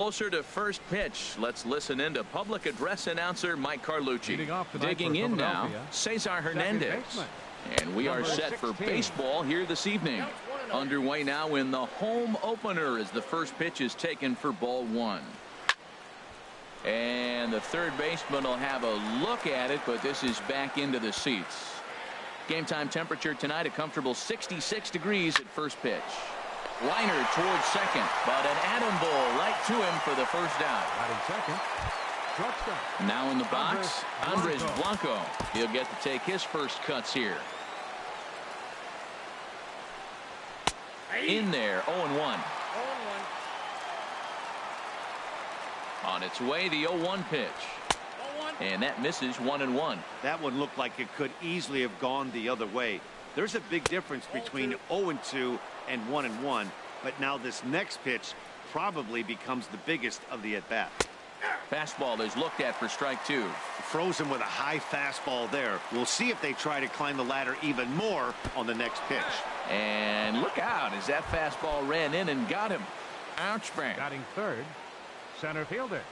Closer to first pitch. Let's listen in to public address announcer Mike Carlucci. Digging in now, Cesar Hernandez. And we are set for baseball here this evening. Underway now in the home opener as the first pitch is taken for ball one. And the third baseman will have a look at it, but this is back into the seats. Game time temperature tonight, a comfortable 66 degrees at first pitch. Liner towards second, but an atom ball right to him for the first down. Now in the box, Andres Blanco. He'll get to take his first cuts here. In there, 0-1. On its way, the 0-1 pitch. And that misses 1-1. That one looked like it could easily have gone the other way. There's a big difference between 0-2 and 1-1, but now this next pitch probably becomes the biggest of the at-bat. Fastball is looked at for strike two. Frozen with a high fastball there. We'll see if they try to climb the ladder even more on the next pitch. And look out as that fastball ran in and got him. Ouch, man. Batting third, center fielder.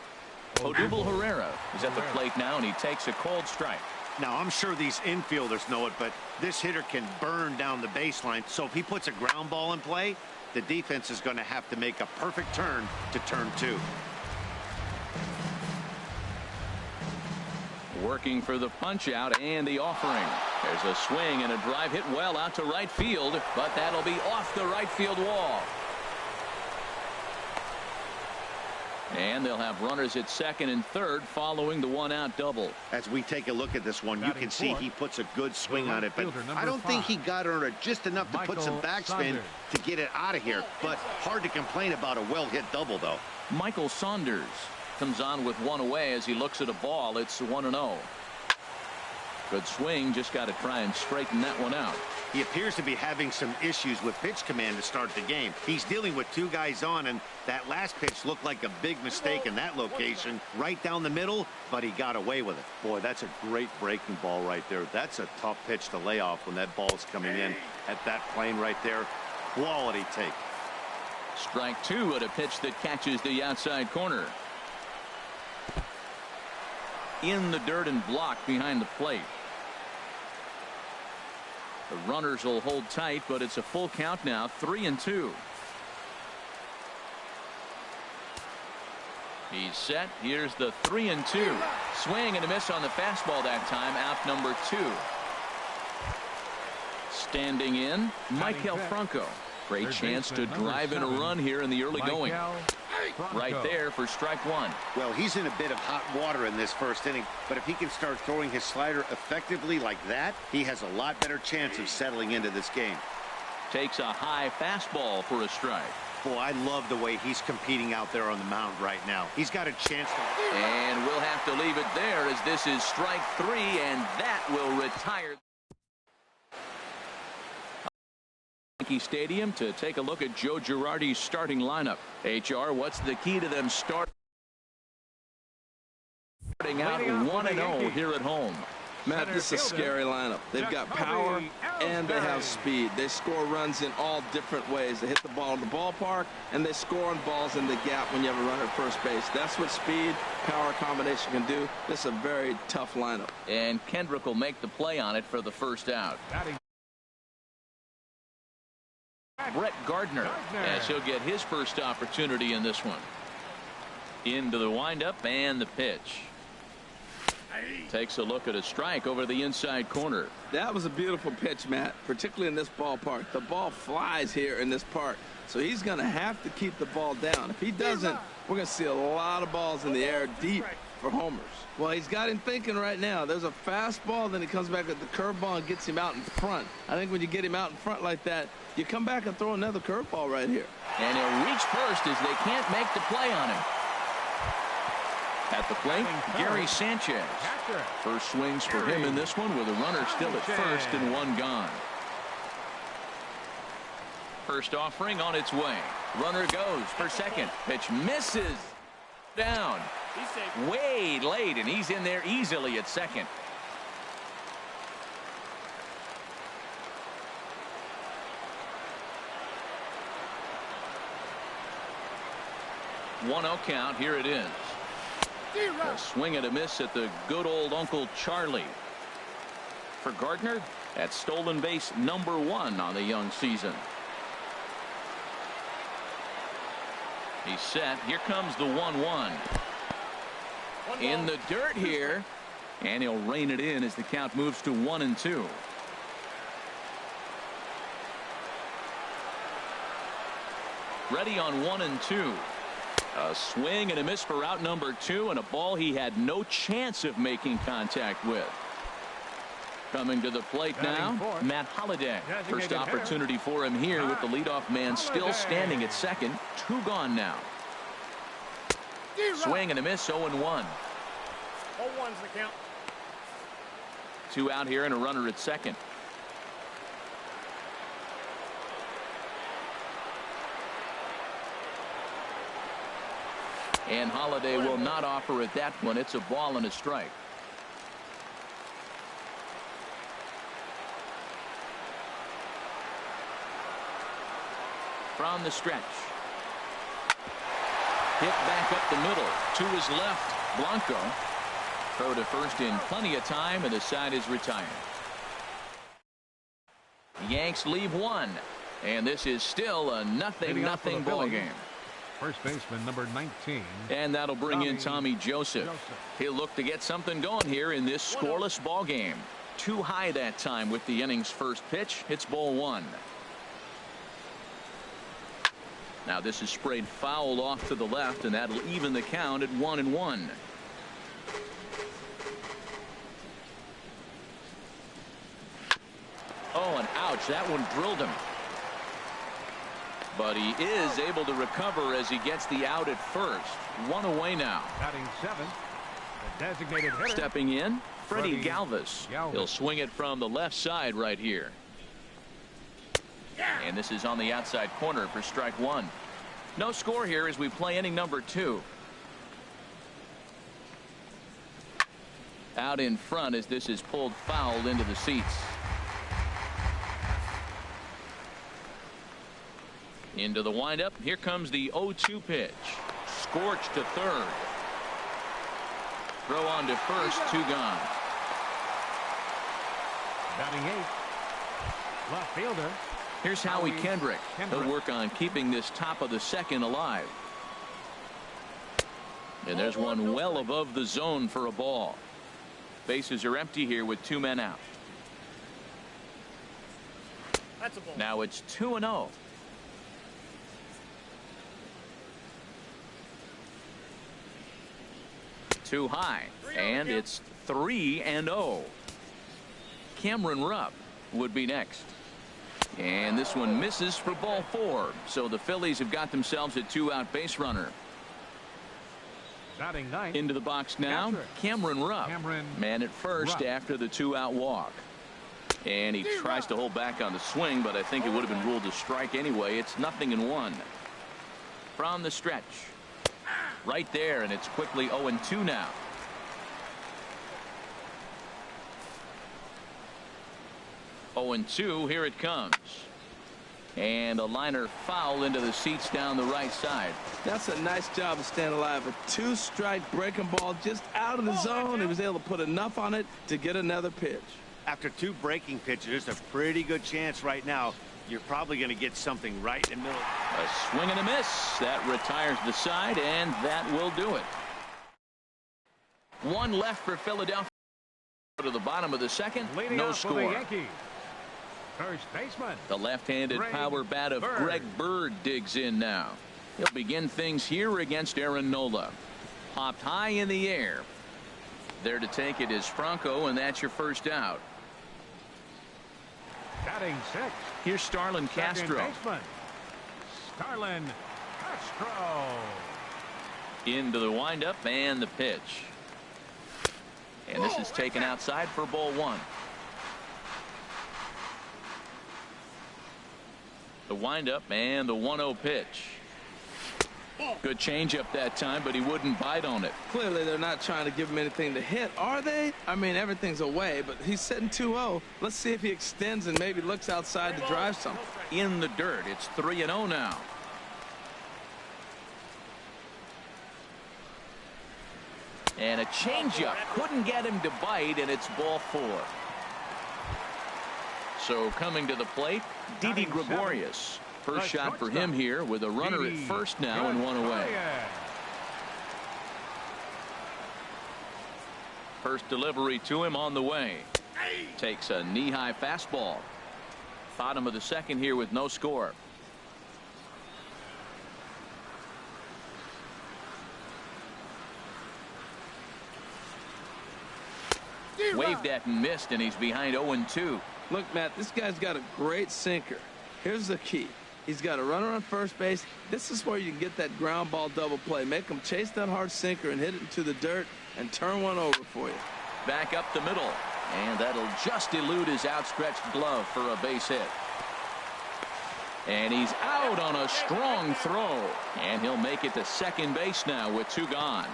Odubel Herrera is at the plate now, and he takes a cold strike. Now, I'm sure these infielders know it, but this hitter can burn down the baseline. So if he puts a ground ball in play, the defense is going to have to make a perfect turn to turn two. Working for the punch out and the offering. There's a swing and a drive hit well out to right field, but that'll be off the right field wall. And they'll have runners at second and third following the one-out double. As we take a look at this one, you can see he puts a good swing on it, but I don't think he got on it just enough to put some backspin to get it out of here. But hard to complain about a well-hit double, though. Michael Saunders comes on with one away as he looks at a ball. It's 1-0. Good swing, just got to try and straighten that one out. He appears to be having some issues with pitch command to start the game. He's dealing with two guys on, and that last pitch looked like a big mistake in that location, right down the middle, but he got away with it. Boy, that's a great breaking ball right there. That's a tough pitch to lay off when that ball's coming in at that plane right there. Quality take. Strike two at a pitch that catches the outside corner. In the dirt and blocked behind the plate. The runners will hold tight, but it's a full count now, 3-2. He's set. Here's the 3-2. Swing and a miss on the fastball that time. Out number 2. Standing in, Michael Franco. Great chance to drive in a run here in the early going. Right there for strike one. Well, he's in a bit of hot water in this first inning, but if he can start throwing his slider effectively like that, he has a lot better chance of settling into this game. Takes a high fastball for a strike. Boy, I love the way he's competing out there on the mound right now. He's got a chance to... And we'll have to leave it there as this is strike 3, and that will retire. Yankee Stadium to take a look at Joe Girardi's starting lineup. HR, what's the key to them starting out 1-0 here at home? Matt, this is a scary lineup. They've got power and they have speed. They score runs in all different ways. They hit the ball in the ballpark and they score on balls in the gap when you have a runner at first base. That's what speed, power combination can do. This is a very tough lineup. And Kendrick will make the play on it for the first out. Brett Gardner, as he'll get his first opportunity in this one. Into the windup and the pitch. Takes a look at a strike over the inside corner. That was a beautiful pitch, Matt, particularly in this ballpark. The ball flies here in this park, so he's going to have to keep the ball down. If he doesn't, we're going to see a lot of balls in the air deep for homers. Well, he's got him thinking right now. There's a fastball, then he comes back at the curveball and gets him out in front. I think when you get him out in front like that, you come back and throw another curveball right here. And he'll reach first as they can't make the play on him. At the plate, Gary Sanchez. First swings for him in this one with a runner still at first and one gone. First offering on its way. Runner goes for second. Pitch misses. Down. Way late, and he's in there easily at second. 1-0 count. Here it is. A swing and a miss at the good old Uncle Charlie. For Gardner, that's stolen base number 1 on the young season. He's set. Here comes the 1-1. In the dirt here, and he'll rein it in as the count moves to 1-2. Ready on 1-2. A swing and a miss for out number 2, and a ball he had no chance of making contact with. Coming to the plate now, Matt Holliday. First opportunity for him here with the leadoff man still standing at second. 2 gone now. Swing and a miss, 0-1. 0-1's the count. 2 out here and a runner at second. And Holliday will not offer at that one. It's a ball and a strike. From the stretch. Hit back up the middle to his left. Blanco. Throw to first in plenty of time, and the side is retired. Yanks leave 1, and this is still a 0-0 ball game. First baseman number 19. And that'll bring in Tommy Joseph. He'll look to get something going here in this scoreless ball game. Too high that time with the inning's first pitch. It's ball 1. Now this is sprayed foul off to the left, and that'll even the count at 1-1. Oh, and ouch, that one drilled him. But he is able to recover as he gets the out at first. 1 away now. Batting 7th, the designated hitter. Stepping in, Freddie Galvis. He'll swing it from the left side right here. And this is on the outside corner for strike 1. No score here as we play inning number 2. Out in front as this is pulled foul into the seats. Into the windup. Here comes the 0-2 pitch. Scorched to third. Throw on to first. 2 gone. Batting 8th, left fielder. Here's Howie Kendrick. He'll work on keeping this top of the second alive. And there's one well above the zone for a ball. Bases are empty here with 2 men out. That's a ball. Now it's 2-0. Too high, and it's 3-0. Cameron Rupp would be next. And this one misses for ball 4. So the Phillies have got themselves a 2-out base runner. Batting 9th. Into the box now, Cameron Rupp. Man at first after the 2-out walk. And he tries to hold back on the swing, but I think it would have been ruled a strike anyway. It's 0-1. From the stretch. Right there, and it's quickly 0-2 now. 0-2, here it comes. And a liner foul into the seats down the right side. That's a nice job of staying alive. A 2-strike breaking ball just out of the zone. He was able to put enough on it to get another pitch. After 2 breaking pitches, there's a pretty good chance right now you're probably going to get something right in the middle. A swing and a miss. That retires the side, and that will do it. 1 left for Philadelphia. To the bottom of the second, no score. First baseman. The left-handed power bat of Greg Bird digs in now. He'll begin things here against Aaron Nola. Popped high in the air. There to take it is Franco, and that's your first out. Batting 6th. Here's Starlin Castro. Starlin Castro. Into the windup and the pitch. And this is taken outside for ball 1. The windup and the 1-0 pitch. Good changeup that time, but he wouldn't bite on it. Clearly, they're not trying to give him anything to hit, are they? I mean, everything's away, but he's sitting 2-0. Let's see if he extends and maybe looks outside to drive something. In the dirt, it's 3-0 now. And a changeup couldn't get him to bite, and it's ball 4. So coming to the plate, Didi Gregorius. First shot for him here with a runner at first now and one away. First delivery to him on the way. Takes a knee-high fastball. Bottom of the second here with no score. Waved at and missed, and he's behind 0-2. Look, Matt, this guy's got a great sinker. Here's the key. He's got a runner on first base. This is where you can get that ground ball double play. Make him chase that hard sinker and hit it into the dirt and turn one over for you. Back up the middle, and that'll just elude his outstretched glove for a base hit. And he's out on a strong throw, and he'll make it to second base now with 2 gone.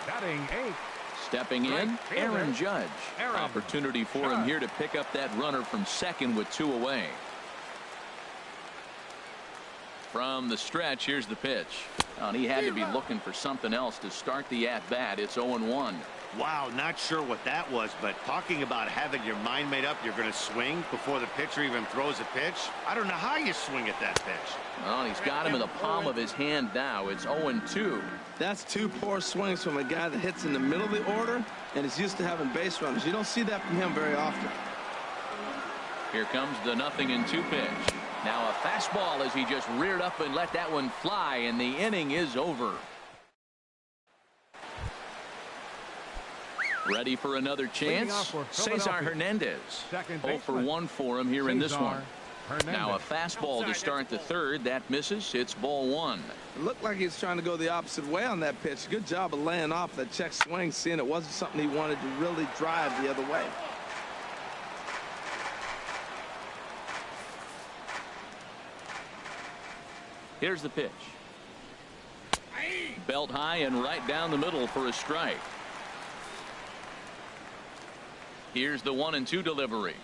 Batting 8. Stepping in, Aaron Judge. Opportunity for him here to pick up that runner from second with 2 away. From the stretch, here's the pitch. And he had to be looking for something else to start the at-bat. It's 0-1. Wow, not sure what that was, but talking about having your mind made up, you're going to swing before the pitcher even throws a pitch. I don't know how you swing at that pitch. Well, he's got him in the palm of his hand now. It's 0-2. That's 2 poor swings from a guy that hits in the middle of the order and is used to having base runners. You don't see that from him very often. Here comes the 0-2 pitch. Now a fastball as he just reared up and let that one fly, and the inning is over. Ready for another chance? Cesar Hernandez. 0 for 1 for him here in this one. Now a fastball to start the third. That misses. It's ball 1. It looked like he was trying to go the opposite way on that pitch. Good job of laying off that check swing, seeing it wasn't something he wanted to really drive the other way. Here's the pitch. Belt high and right down the middle for a strike. Here's the 1-2 delivery.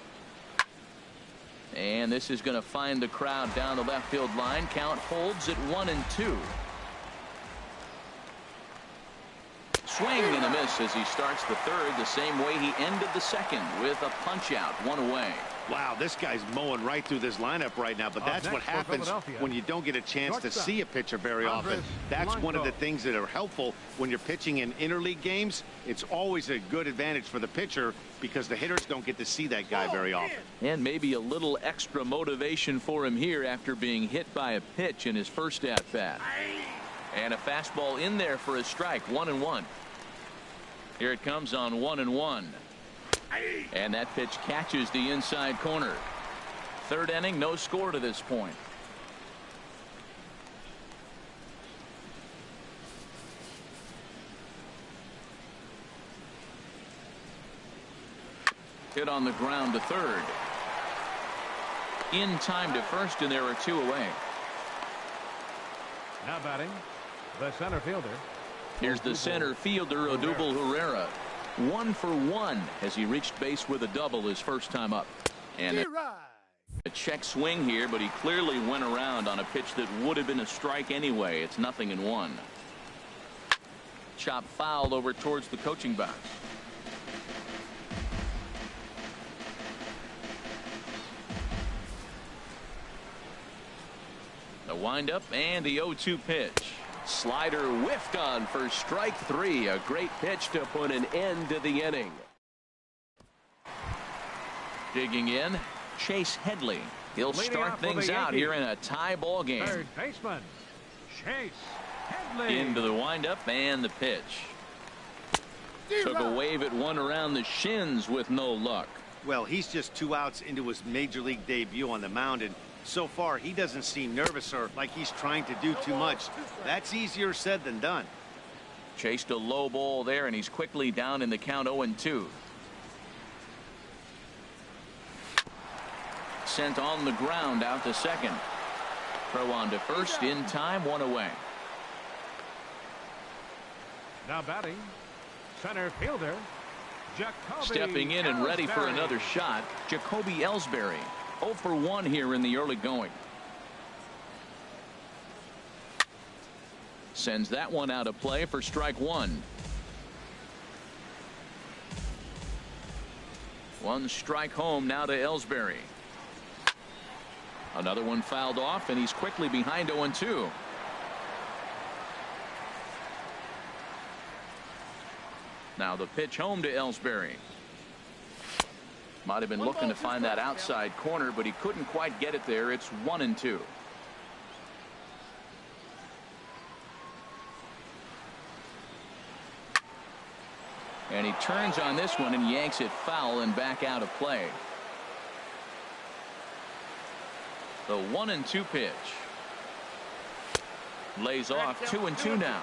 And this is going to find the crowd down the left field line. Count holds at 1-2. Swing and a miss as he starts the third the same way he ended the second with a punch out, 1 away. Wow, this guy's mowing right through this lineup right now, but that's what happens when you don't get a chance to see a pitcher very often. That's one of the things that are helpful when you're pitching in interleague games. It's always a good advantage for the pitcher because the hitters don't get to see that guy very often. And maybe a little extra motivation for him here after being hit by a pitch in his first at-bat. And a fastball in there for a strike, 1-1. Here it comes on 1-1. And that pitch catches the inside corner. Third inning, no score to this point. Hit on the ground to third. In time to first, and there are 2 away. Now batting, the center fielder. Here's the center fielder, Odubel Herrera. 1 for 1 as he reached base with a double his first time up. And a check swing here, but he clearly went around on a pitch that would have been a strike anyway. It's 0-1. Chop foul over towards the coaching box. The windup and the 0-2 pitch. Slider whiffed on for strike 3. A great pitch to put an end to the inning. Digging in, Chase Headley. He'll start things out here in a tie ball game. Third baseman, Chase Headley. Into the windup and the pitch. Took a wave at one around the shins with no luck. Well, he's just 2 outs into his major league debut on the mound, and so far he doesn't seem nervous or like he's trying to do too much. That's easier said than done. Chased a low ball there, and he's quickly down in the count 0-2. Sent on the ground out to second. Throw on to first in time, 1 away. Now batting, center fielder, Jacoby Stepping in and ready for another shot, Jacoby Ellsbury. 0 for 1 here in the early going. Sends that one out of play for strike one. One strike home now to Ellsbury. Another one fouled off, and he's quickly behind 0-2. Now the pitch home to Ellsbury. Might have been looking to find that outside corner, but he couldn't quite get it there. It's 1-2. And he turns on this one and yanks it foul and back out of play. The 1-2 pitch. Lays off 2-2 now.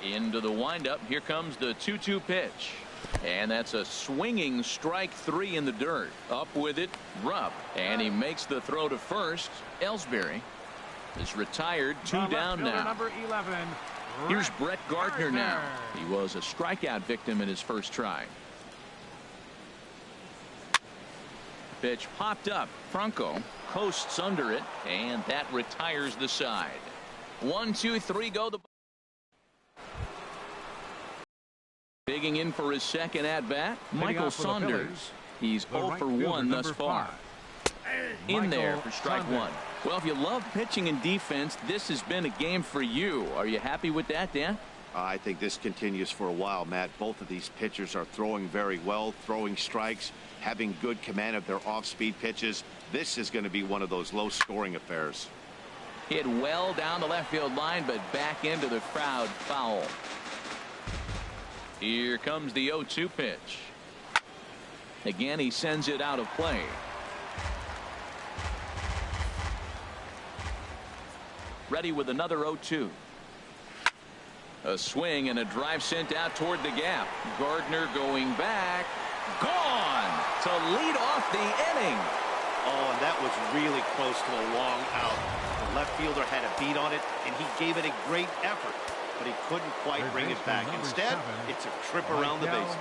Into the windup. Here comes the 2-2 pitch. And that's a swinging strike three in the dirt. Up with it, Rupp. And he makes the throw to first. Ellsbury is retired. Two down now. Number 11. Here's Brett Gardner now. He was a strikeout victim in his first try. Pitch popped up. Franco coasts under it, and that retires the side. 1-2-3 go. The digging in for his second at bat, Michael Saunders. He's 0 for 1 thus far. In there for strike one. Well, if you love pitching and defense, this has been a game for you. Are you happy with that, Dan? I think this continues for a while, Matt. Both of these pitchers are throwing very well, throwing strikes, having good command of their off-speed pitches. This is going to be one of those low-scoring affairs. Hit well down the left field line, but back into the crowd, foul. Here comes the 0-2 pitch. Again, he sends it out of play. Ready with another 0-2. A swing and a drive sent out toward the gap. Gardner going back. Gone to lead off the inning. Oh, and that was really close to a long out. The left fielder had a beat on it, and he gave it a great effort, but he couldn't quite bring it back. Instead, it's a trip around the bases.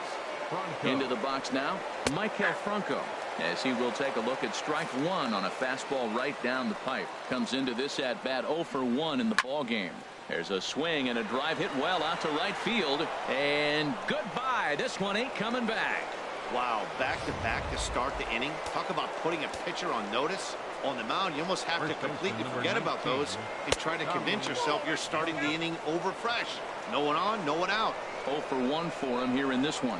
Into the box now, Maikel Franco, as he will take a look at strike one on a fastball right down the pipe. Comes into this at bat 0 for 1 in the ball game. There's a swing and a drive hit well out to right field, and goodbye. This one ain't coming back. Wow, back-to-back to start the inning. Talk about putting a pitcher on notice. On the mound, you almost have to completely forget about those and try to convince yourself you're starting the inning over fresh. No one on, no one out. 0 for 1 for him here in this one.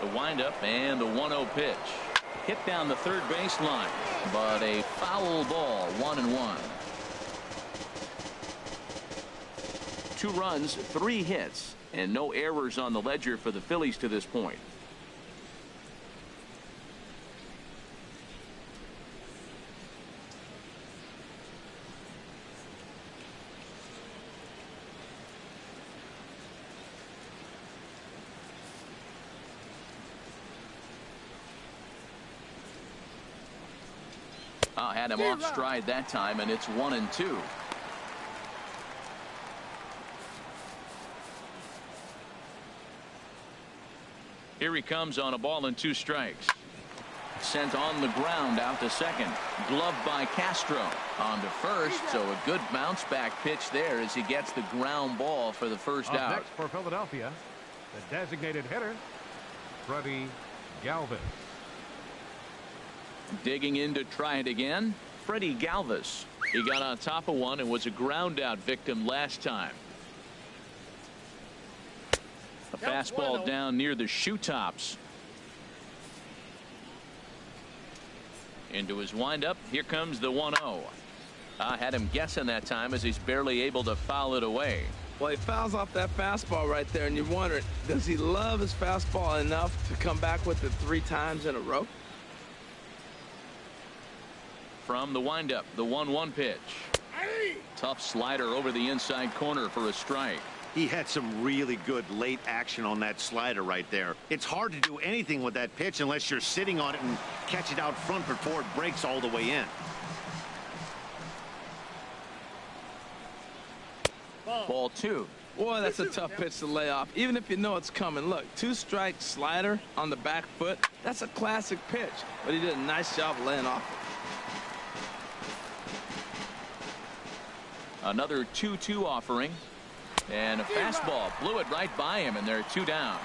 The windup and the 1-0 pitch. Hit down the third baseline, but a foul ball, 1-1. 2 runs, 3 hits, and no errors on the ledger for the Phillies to this point. Had him off stride that time, and it's 1-2. Here he comes on a ball and 2 strikes. Sent on the ground out to second. Gloved by Castro. On to first, so a good bounce back pitch there as he gets the ground ball for the first out. Next for Philadelphia, the designated hitter, Freddie Galvis. Digging in to try it again, Freddie Galvis. He got on top of one and was a ground out victim last time. A fastball down near the shoe tops. Into his windup. Here comes the 1-0. I had him guessing that time as he's barely able to foul it away. Well, he fouls off that fastball right there, and you're wondering, does he love his fastball enough to come back with it 3 times in a row? From the windup, the 1-1 pitch. Tough slider over the inside corner for a strike. He had some really good late action on that slider right there. It's hard to do anything with that pitch unless you're sitting on it and catch it out front before it breaks all the way in. Ball 2. Boy, that's a tough pitch to lay off, even if you know it's coming. Look, 2-strike slider on the back foot. That's a classic pitch, but he did a nice job laying off it. Another 2-2 offering. And a fastball. Blew it right by him, and they're 2 down.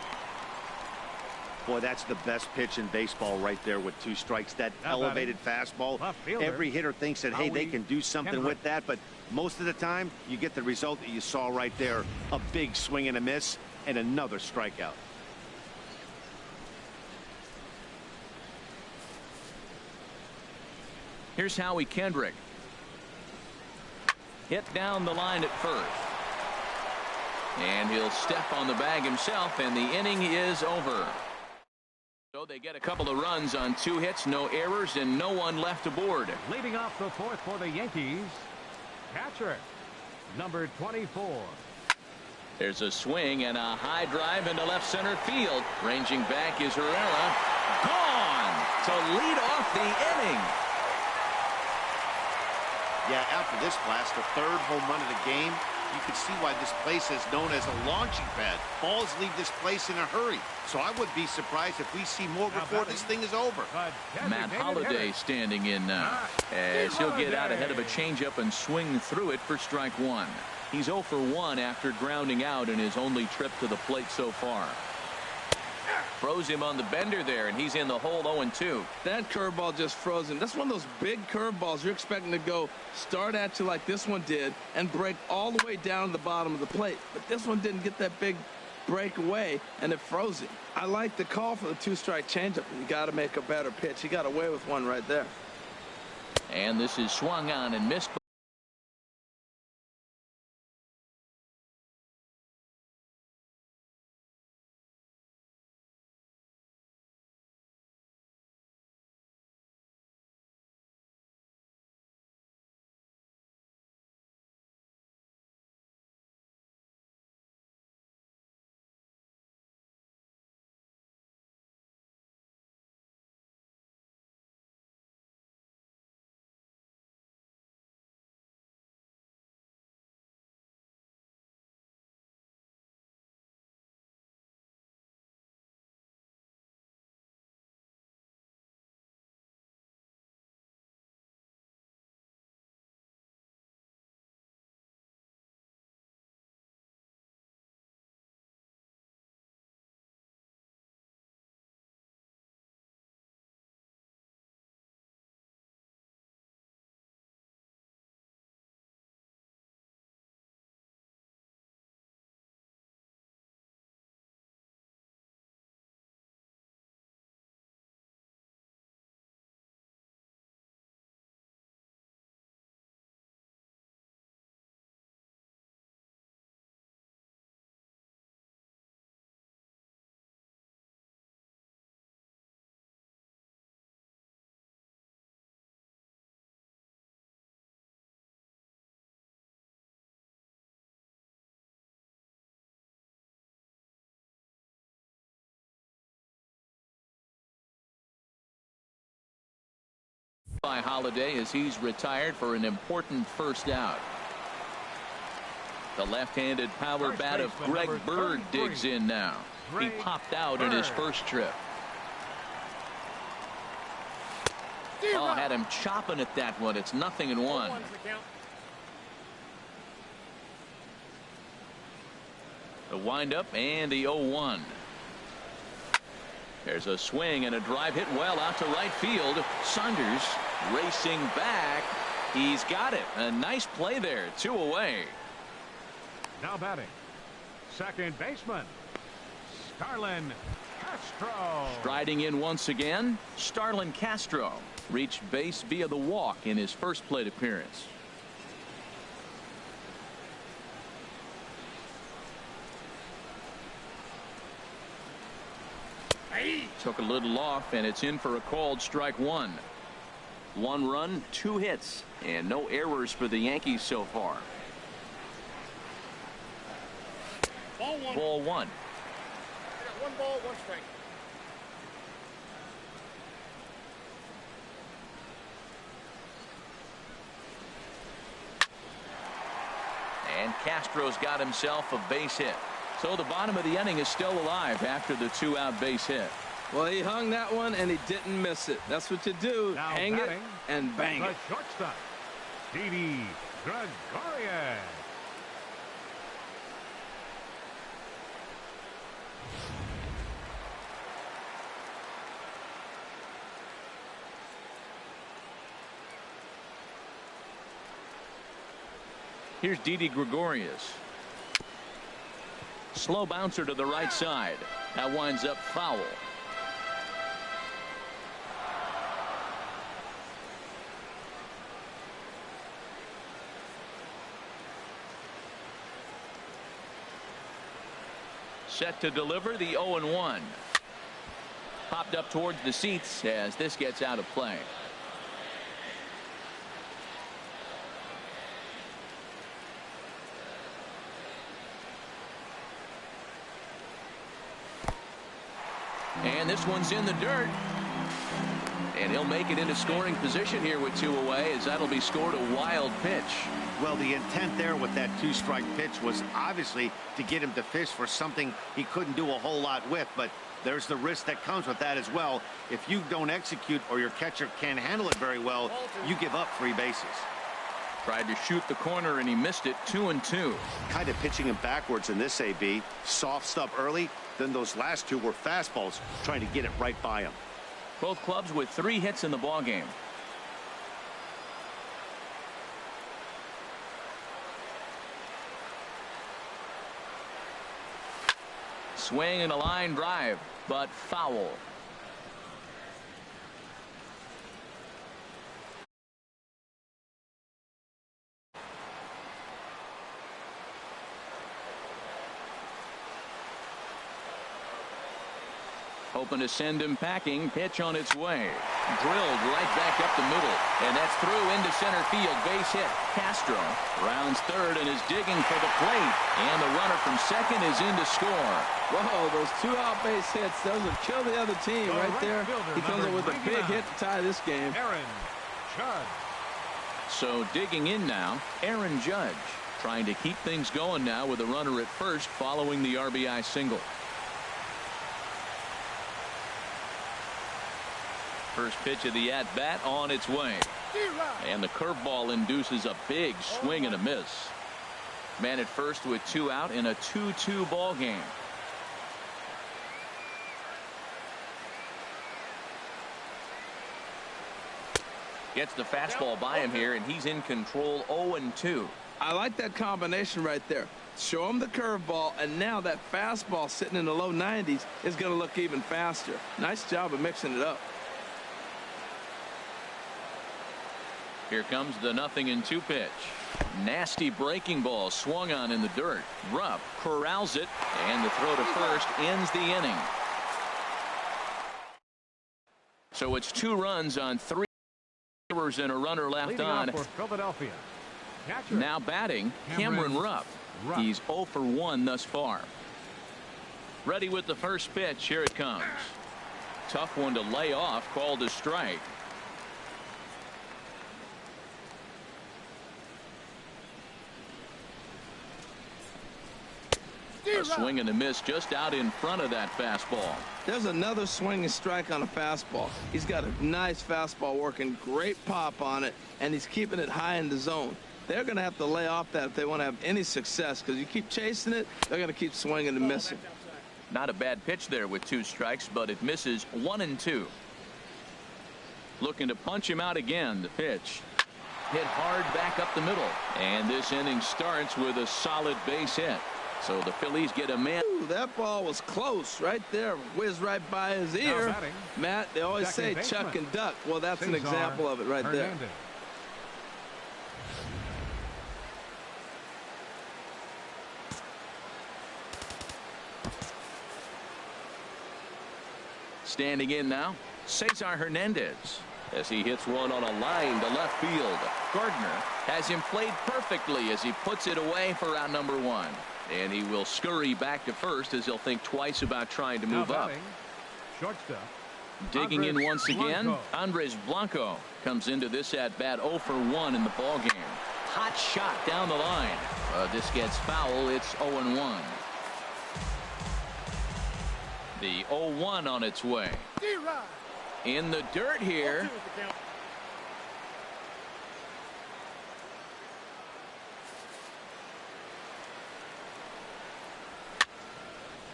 Boy, that's the best pitch in baseball right there with 2 strikes. That elevated fastball. Every hitter thinks that, hey, they can do something with that, but most of the time, you get the result that you saw right there. A big swing and a miss, and another strikeout. Here's Howie Kendrick. Hit down the line at first. And he'll step on the bag himself, and the inning is over. So they get a couple of runs on 2 hits, no errors, and no one left aboard. Leading off the 4th for the Yankees, catcher, number 24. There's a swing and a high drive into left center field. Ranging back is Herrera. Gone to lead off the inning. Yeah, after this blast, the 3rd home run of the game, you can see why this place is known as a launching pad. Balls leave this place in a hurry. So I would be surprised if we see more before this thing is over. Matt Holliday standing in now, as he'll get out ahead of a changeup and swing through it for strike 1. He's 0 for 1 after grounding out in his only trip to the plate so far. Froze him on the bender there, and he's in the hole 0-2. That curveball just froze him. That's one of those big curveballs you're expecting to go start at you like this one did and break all the way down to the bottom of the plate. But this one didn't get that big break away, and it froze him. I like the call for the 2-strike changeup. You got to make a better pitch. He got away with one right there. And this is swung on and missed. By Holliday as he's retired for an important first out. The left-handed power bat of Greg Bird digs in now. He popped out in his first trip. Oh, had him chopping at that one. It's 0-1. The windup and the 0-1. There's a swing and a drive hit well out to right field. Saunders racing back. He's got it. A nice play there. 2 away. Now batting, second baseman, Starlin Castro. Striding in once again, Starlin Castro reached base via the walk in his first plate appearance. Took a little off, and it's in for a called strike 1. 1 run, 2 hits, and no errors for the Yankees so far. Ball 1. Ball 1. 1 ball, 1 strike. And Castro's got himself a base hit. So the bottom of the inning is still alive after the 2-out base hit. Well, he hung that one, and he didn't miss it. That's what you do. Now hang it and bang the it. shortstop, Didi Gregorius. Here's Didi Gregorius. Slow bouncer to the right side. That winds up foul. Set to deliver the 0-1. Popped up towards the seats as this gets out of play. And this one's in the dirt. And he'll make it into scoring position here with 2 away, as that'll be scored a wild pitch. Well, the intent there with that 2-strike pitch was obviously to get him to fish for something he couldn't do a whole lot with, but there's the risk that comes with that as well. If you don't execute or your catcher can't handle it very well, you give up 3 bases. Tried to shoot the corner and he missed it. 2-2. Kind of pitching him backwards in this AB. Soft stuff early, then those last 2 were fastballs trying to get it right by him. Both clubs with 3 hits in the ballgame. Swing and a line drive, but foul. Hoping to send him packing. Pitch on its way. Drilled right back up the middle. And that's through into center field. Base hit. Castro rounds third and is digging for the plate. And the runner from second is in to score. Whoa, those 2-out base hits. Those will kill the other team right there. He comes up with a big hit to tie this game. Aaron Judge. So digging in now, Aaron Judge. Trying to keep things going now with a runner at first following the RBI single. First pitch of the at-bat on its way. And the curveball induces a big swing and a miss. Man at first with 2 out in a 2-2 ball game. Gets the fastball by him here, and he's in control. 0-2. I like that combination right there. Show him the curveball, and now that fastball sitting in the low 90s is going to look even faster. Nice job of mixing it up. Here comes the 0-2 pitch. Nasty breaking ball swung on in the dirt. Rupp corrals it, and the throw to first ends the inning. So it's 2 runs on 3 errors and a runner left Leading on. off for Philadelphia. Catcher. Now batting, Cameron Rupp. He's 0 for 1 thus far. Ready with the first pitch. Here it comes. Tough one to lay off, called a strike. A swing and a miss just out in front of that fastball. There's another swing and strike on a fastball. He's got a nice fastball working, great pop on it, and he's keeping it high in the zone. They're going to have to lay off that if they want to have any success, because you keep chasing it, they're going to keep swinging and missing. Not a bad pitch there with 2 strikes, but it misses. 1-2. Looking to punch him out again. The pitch hit hard back up the middle, and this inning starts with a solid base hit. So the Phillies get a man. Ooh, that ball was close right there. Whizzed right by his ear. Matt, they always say chuck and duck. Well, that's an example of it right there. Standing in now, Cesar Hernandez, as he hits one on a line to left field. Gardner has him played perfectly as he puts it away for out number 1. And he will scurry back to first as he'll think twice about trying to move up. Shortstop. Digging in once again, Andres Blanco comes into this at bat 0 for 1 in the ball game. hot shot down the line. This gets foul. It's 0-1. The 0-1 on its way. In the dirt here.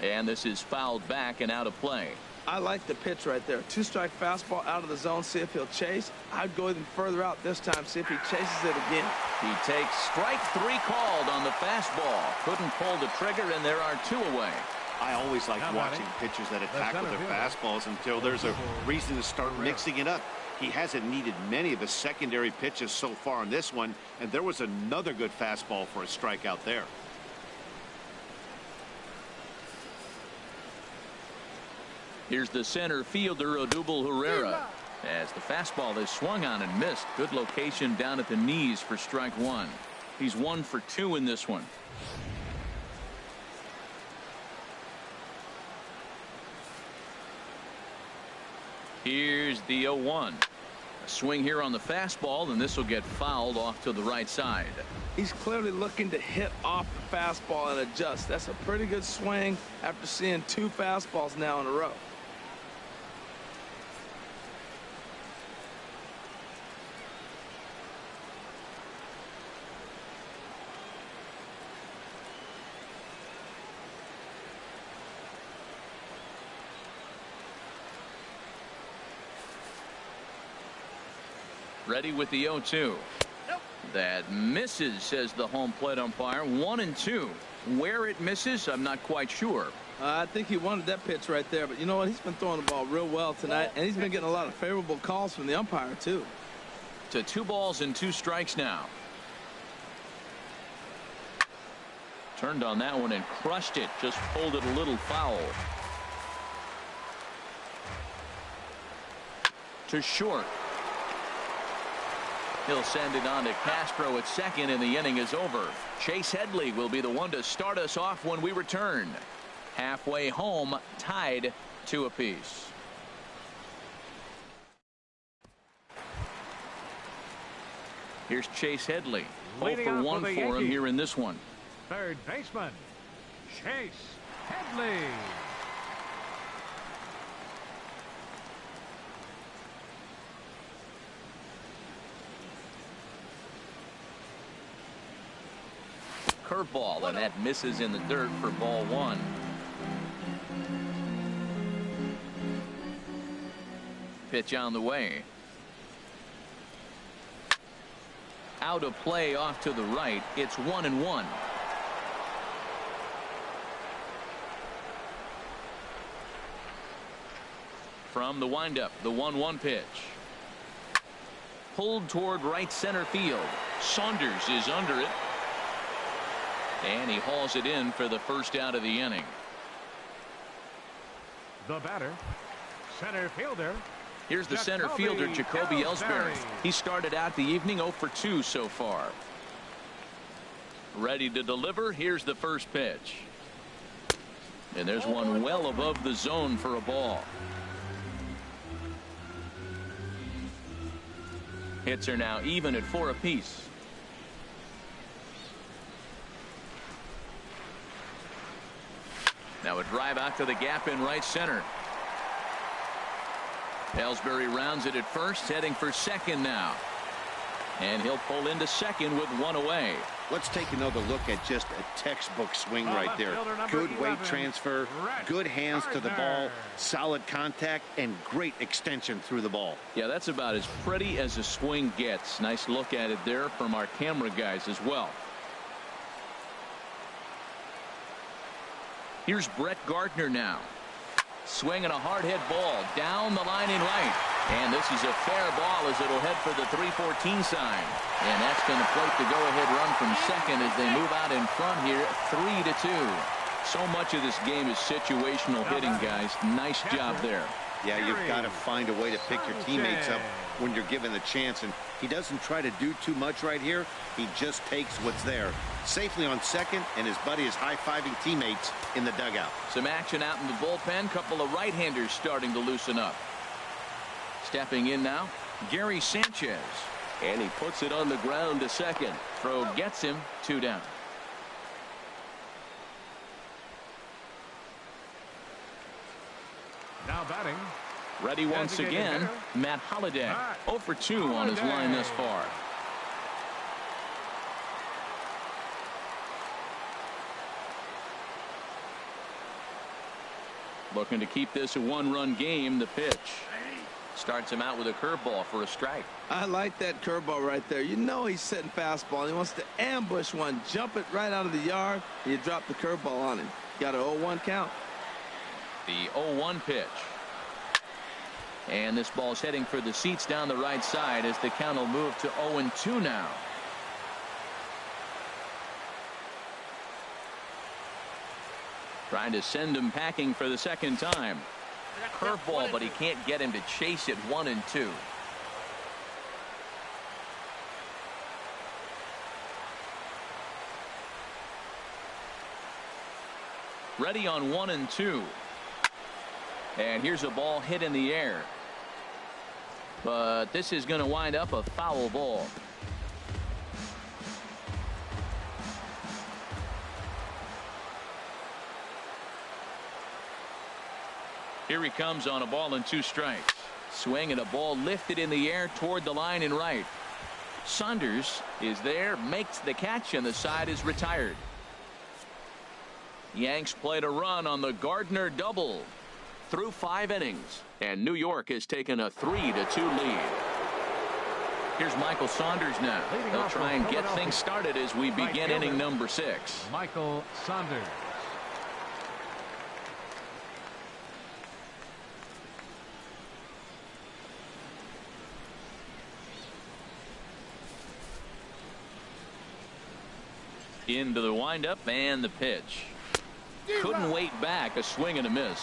And this is fouled back and out of play. I like the pitch right there. 2-strike fastball out of the zone. See if he'll chase. I'd go even further out this time. See if he chases it again. He takes strike 3 called on the fastball. Couldn't pull the trigger, and there are 2 away. I always like watching pitchers that attack with their fastballs until there's a reason to start mixing it up. He hasn't needed many of the secondary pitches so far in this one, and there was another good fastball for a strikeout there. Here's the center fielder, Odubel Herrera. As the fastball is swung on and missed. Good location down at the knees for strike 1. He's 1 for 2 in this one. Here's the 0-1. A swing here on the fastball, and this will get fouled off to the right side. He's clearly looking to hit off the fastball and adjust. That's a pretty good swing after seeing 2 fastballs now in a row. Ready with the 0-2. That misses, says the home plate umpire. 1-2. Where it misses, I'm not quite sure. I think he wanted that pitch right there, but you know what? He's been throwing the ball real well tonight, and he's been getting a lot of favorable calls from the umpire, too. To 2 balls and 2 strikes now. Turned on that one and crushed it. Just pulled it a little foul. To short. He'll send it on to Castro at second, and the inning is over. Chase Headley will be the one to start us off when we return. Halfway home, tied 2 apiece. Here's Chase Headley. 0 for 1 for him here in this one. Third baseman, Chase Headley. Curveball, and that misses in the dirt for ball 1. Pitch on the way. Out of play off to the right. It's 1-1. From the windup, the 1-1 pitch. Pulled toward right center field. Saunders is under it. And he hauls it in for the first out of the inning. The batter, center fielder. Here's the center fielder, Jacoby Ellsbury. He started out the evening 0 for 2 so far. Ready to deliver. Here's the first pitch. And there's one well above the zone for a ball. Hits are now even at 4 apiece. Now a drive out to the gap in right center. Ellsbury rounds it at first, heading for second now. And he'll pull into second with 1 away. Let's take another look at just a textbook swing right there. Good weight transfer, good hands to the ball, solid contact, and great extension through the ball. Yeah, that's about as pretty as a swing gets. Nice look at it there from our camera guys as well. Here's Brett Gardner now. Swinging a hard hit ball down the line in right. And this is a fair ball as it'll head for the 3-14 sign. And that's going to plate the go-ahead run from second as they move out in front here 3-2. So much of this game is situational hitting, guys. Nice job there. Yeah, you've got to find a way to pick your teammates up when you're given the chance. And he doesn't try to do too much right here. He just takes what's there. Safely on second, and his buddy is high-fiving teammates in the dugout. Some action out in the bullpen. Couple of right-handers starting to loosen up. Stepping in now, Gary Sanchez. And he puts it on the ground to second. Throw gets him 2 down. Now batting. Ready once again, Matt Holliday. 0 for 2 on his line thus far. Looking to keep this a 1-run game. The pitch starts him out with a curveball for a strike. I like that curveball right there. You know he's setting fastball. He wants to ambush one, jump it right out of the yard, and you drop the curveball on him. Got an 0-1 count. The 0-1 pitch. And this ball's heading for the seats down the right side as the count will move to 0-2 now. Trying to send him packing for the second time. Curveball, but he can't get him to chase it. 1-2. Ready on 1-2. And here's a ball hit in the air. But this is going to wind up a foul ball. Here he comes on a ball and 2 strikes. Swing and a ball lifted in the air toward the line and right. Saunders is there, makes the catch, and the side is retired. Yanks played a run on the Gardner double through 5 innings, and New York has taken a 3-2 lead. Here's Michael Saunders now. They'll try and get things started as we begin inning number 6. Michael Saunders. Into the windup and the pitch. Couldn't wait back. A swing and a miss.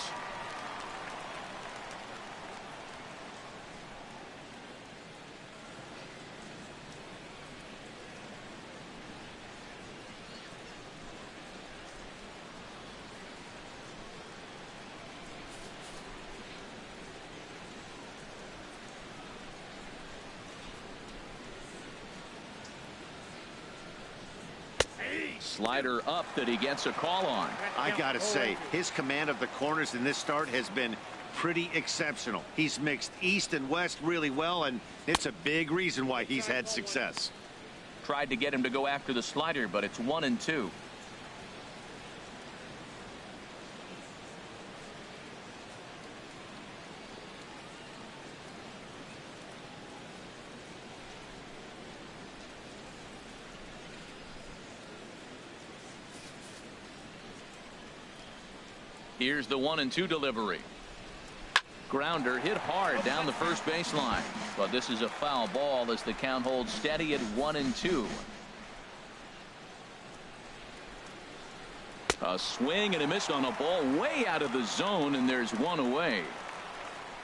Slider up that he gets a call on. I gotta say, his command of the corners in this start has been pretty exceptional. He's mixed east and west really well, and it's a big reason why he's had success. Tried to get him to go after the slider, but it's 1-2. Here's the 1-2 delivery. Grounder hit hard down the first baseline, but this is a foul ball as the count holds steady at 1-2. A swing and a miss on a ball way out of the zone, and there's 1 away.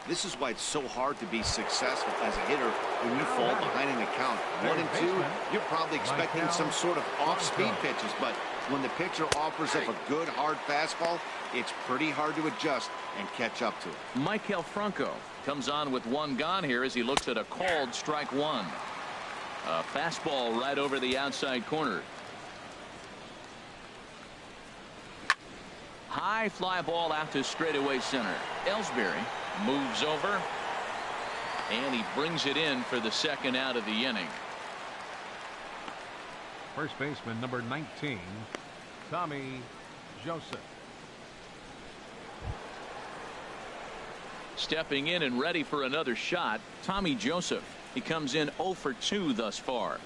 This is why it's so hard to be successful as a hitter when you fall behind in the count. 1-2, you're probably expecting some sort of off-speed pitches, but when the pitcher offers up a good hard fastball, it's pretty hard to adjust and catch up to it. Maikel Franco comes on with 1 gone here as he looks at a called strike 1. A fastball right over the outside corner. High fly ball out to straightaway center. Ellsbury moves over, and he brings it in for the second out of the inning. First baseman number 19, Tommy Joseph. Stepping in and ready for another shot, Tommy Joseph. He comes in 0 for 2 thus far.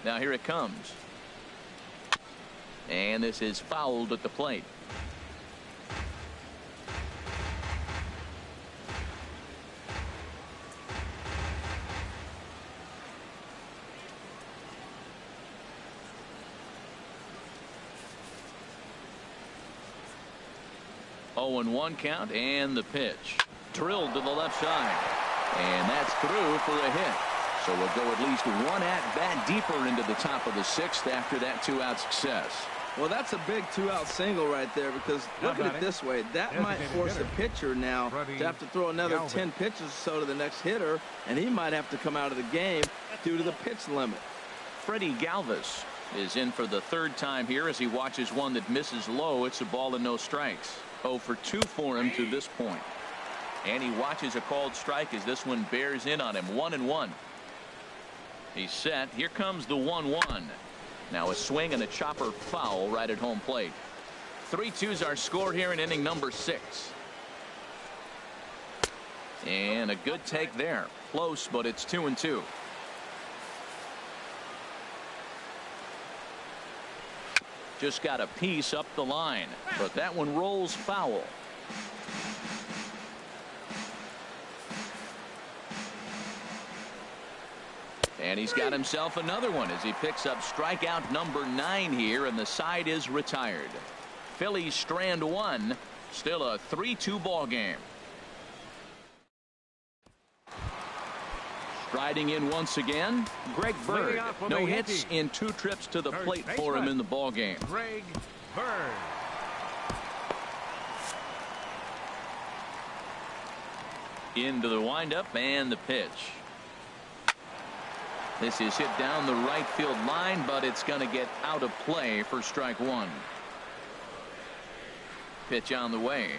Now here it comes. And this is fouled at the plate. Oh, and 1 count, and the pitch drilled to the left side, and that's through for a hit. So we'll go at least one at-bat deeper into the top of the sixth after that two-out success. Well, that's a big two-out single right there, because look at it this way. That might force the pitcher now to have to throw another 10 pitches or so to the next hitter, and he might have to come out of the game due to the pitch limit. Freddie Galvis is in for the third time here as he watches one that misses low. It's a ball and no strikes. 0 for 2 for him to this point. And he watches a called strike as this one bears in on him. 1-1. He's set. Here comes the 1-1. Now a swing and a chopper foul right at home plate. 3-2's our score here in inning number 6. And a good take there. Close, but it's 2-2. Just got a piece up the line, but that one rolls foul. And he's got himself another one as he picks up strikeout number 9 here, and the side is retired. Phillies strand 1. Still a 3-2 ball game. Striding in once again, Greg Bird. No hits in 2 trips to the plate for him in the ball game. Greg Bird. Into the windup and the pitch. This is hit down the right field line, but it's going to get out of play for strike 1. Pitch on the way.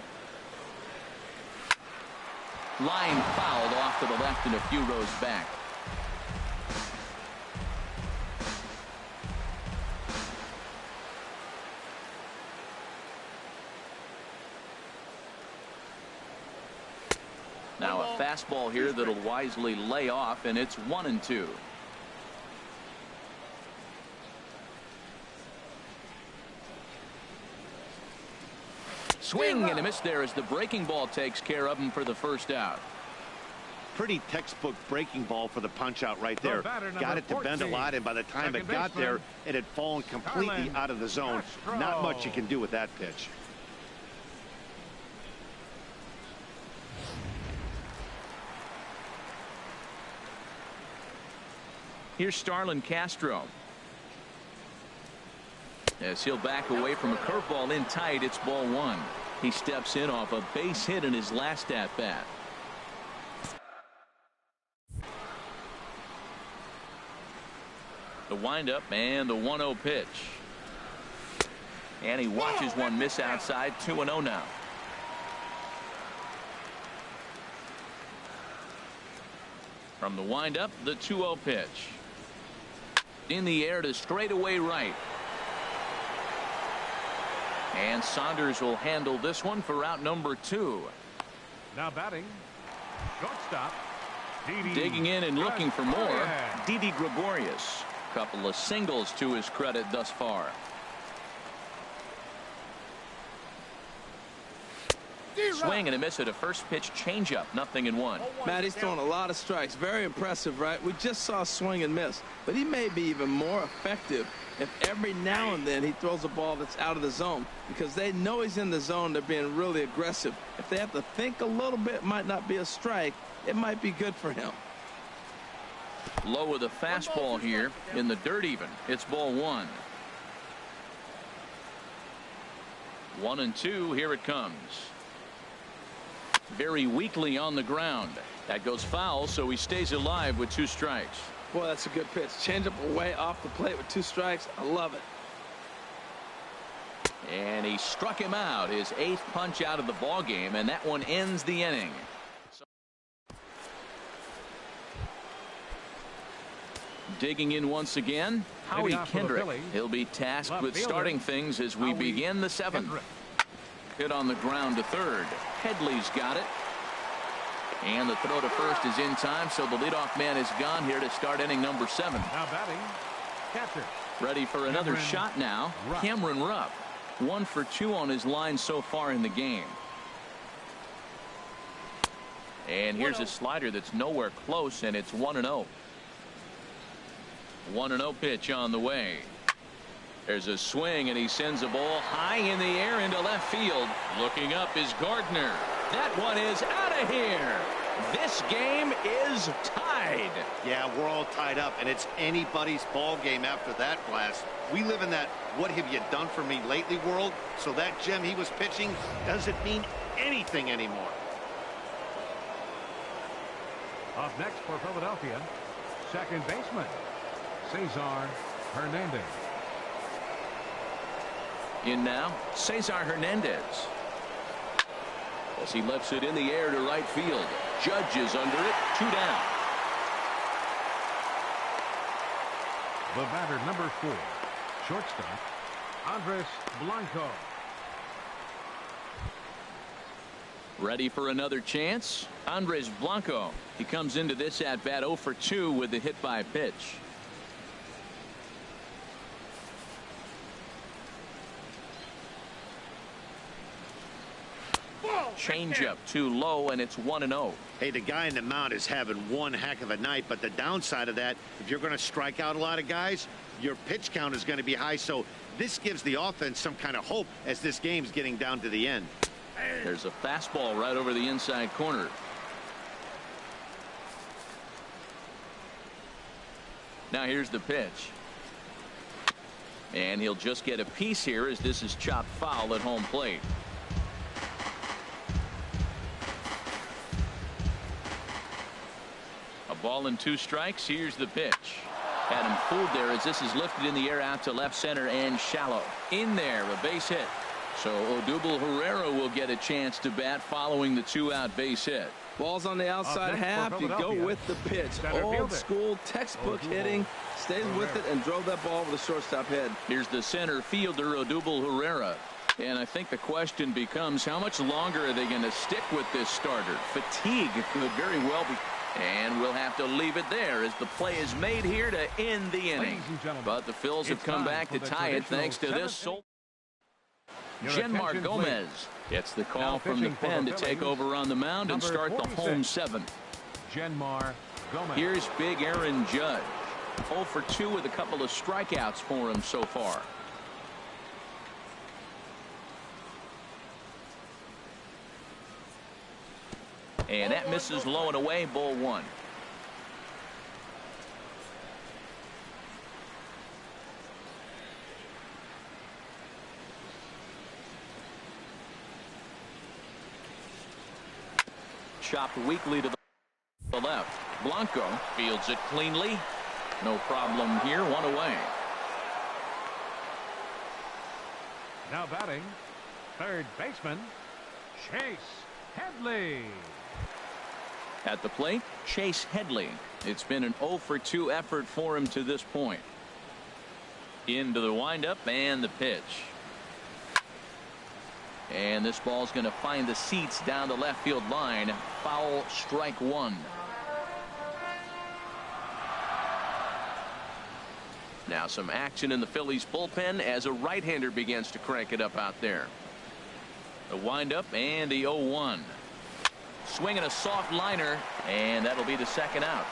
Line fouled off to the left and a few rows back. Now a fastball here that'll wisely lay off, and it's 1-2. Swing and a miss there as the breaking ball takes care of him for the first out. Pretty textbook breaking ball for the punch out right there. Got it to bend a lot, and by the time it got there, it had fallen completely out of the zone. Not much you can do with that pitch. Here's Starlin Castro. As he'll back away from a curveball in tight, it's ball 1. He steps in off a base hit in his last at bat. The windup and the 1-0 pitch. And he watches one miss outside. 2-0 now. From the windup, the 2-0 pitch. In the air to straightaway right. And Saunders will handle this one for out number 2. Now batting, shortstop. Digging in and looking for more. Didi Gregorius. Couple of singles to his credit thus far. Swing and a miss at a first pitch changeup. 0-1. Matt, he's throwing a lot of strikes. Very impressive, right? We just saw swing and miss, but he may be even more effective if every now and then he throws a ball that's out of the zone, because they know he's in the zone. They're being really aggressive. If they have to think a little bit, it might not be a strike. It might be good for him. Low with a fastball here in the dirt even. It's ball 1. 1-2. Here it comes. Very weakly on the ground. That goes foul, so he stays alive with 2 strikes. Boy, that's a good pitch. Change up away off the plate with 2 strikes. I love it. And he struck him out, his 8th punch out of the ball game, and that one ends the inning. Digging in once again, Howie Kendrick. He'll be tasked with starting things as we begin the 7th. Hit on the ground to third. Headley's got it. And the throw to first is in time, so the leadoff man is gone here to start inning number 7. Now batting, catcher. Ready for another shot now. Cameron Rupp. 1 for 2 on his line so far in the game. And here's a slider that's nowhere close, and it's 1-0. 1-0 pitch on the way. There's a swing, and he sends a ball high in the air into left field. Looking up is Gardner. That one is out of here. This game is tied. tied. Yeah, we're all tied up, and it's anybody's ball game after that blast. We live in that what have you done for me lately world, so that gem he was pitching doesn't mean anything anymore. Up next for Philadelphia, second baseman, Cesar Hernandez. In now, Cesar Hernandez. As he lifts it in the air to right field. Judge is under it, 2 down. The batter, number 4, shortstop, Andres Blanco. Ready for another chance? Andres Blanco. He comes into this at-bat 0 for 2 with the hit by pitch. Changeup too low, and it's 1-0. Hey, the guy in the mound is having one heck of a night, but the downside of that, if you're going to strike out a lot of guys, your pitch count is going to be high. So this gives the offense some kind of hope as this game's getting down to the end. There's a fastball right over the inside corner. Now here's the pitch. And he'll just get a piece here as this is chopped foul at home plate. A ball and 2 strikes. Here's the pitch. Had him fooled there as this is lifted in the air out to left center and shallow. In there, a base hit. So Odubel Herrera will get a chance to bat following the 2-out base hit. Ball's on the outside half. You go with the pitch. Old school textbook hitting. Stays with it and drove that ball over the shortstop head. Here's the center fielder, Odubel Herrera. And I think the question becomes, how much longer are they going to stick with this starter? Fatigue could very well be. And we'll have to leave it there as the play is made here to end the inning. But the Phils have come back to tie it thanks to this. Genmar Gomez gets the call from the pen to take over on the mound and start the home 7th. Genmar Gomez. Here's big Aaron Judge. 0 for 2 with a couple of strikeouts for him so far. And that misses low and away, ball 1. Chopped weakly to the left. Blanco fields it cleanly. No problem here. 1 away. Now batting, third baseman, Chase Headley. At the plate, Chase Headley. It's been an 0 for 2 effort for him to this point. Into the windup and the pitch. And this ball's going to find the seats down the left field line. Foul, strike 1. Now some action in the Phillies bullpen as a right-hander begins to crank it up out there. The windup and the 0-1. Swinging a soft liner, and that'll be the second out.